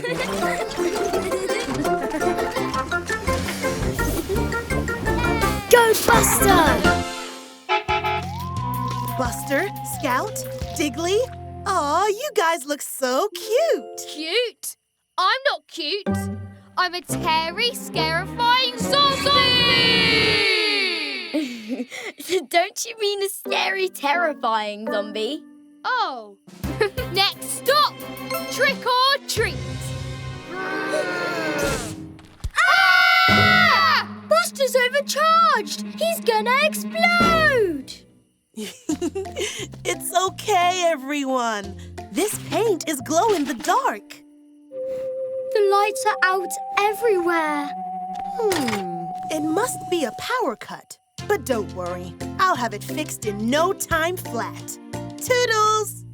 Go, Buster! Buster, Scout, Digley. Aw, you guys look so cute. Cute? I'm not cute. I'm a terry, scarifying zombie! Don't you mean a scary, terrifying zombie? Oh. Next stop, trick or treat. Ah! Buster's overcharged. He's gonna explode. It's okay, everyone. This paint is glow in the dark. The lights are out everywhere. It must be a power cut. But don't worry, I'll have it fixed in no time flat. Toodles!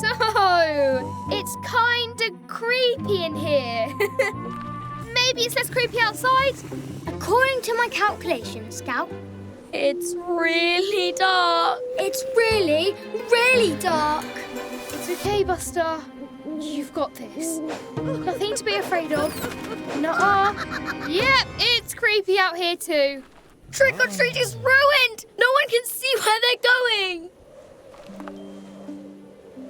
So, it's kinda creepy in here. Maybe it's less creepy outside? According to my calculations, Scout, it's really dark. It's really, really dark. It's okay, Buster. You've got this. Nothing to be afraid of. Nuh-uh. Yep, it's creepy out here too. Trick or treat is ruined. No one can see where they're going.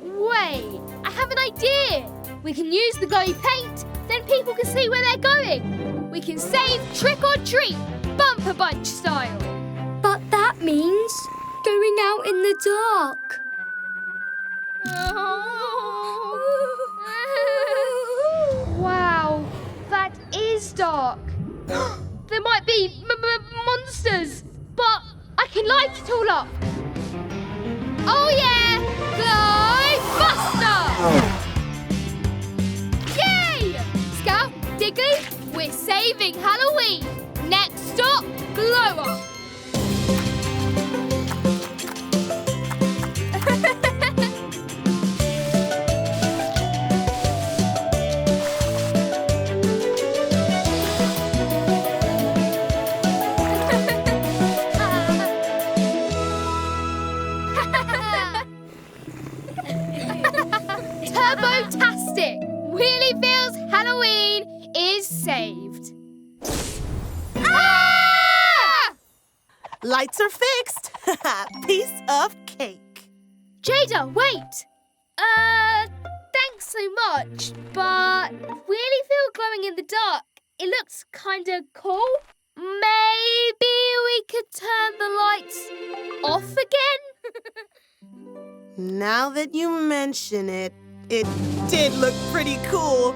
Wait, I have an idea. We can use the glowy paint, then people can see where they're going. We can save trick or treat, bumper bunch style. But that means going out in the dark. Wow, that is dark. There might be monsters, but I can light it all up. Oh yeah, Glow Buster! Yay! Scout, Digley, we're saving Halloween. Next stop, Glow Up. Turbo-tastic! Wheelie Feels Halloween is saved. Ah! Lights are fixed. Piece of cake. Jada, wait! Thanks so much, but Wheelie Feel glowing in the dark, it looks kinda cool. Maybe we could turn the lights off again? Now that you mention it, it did look pretty cool.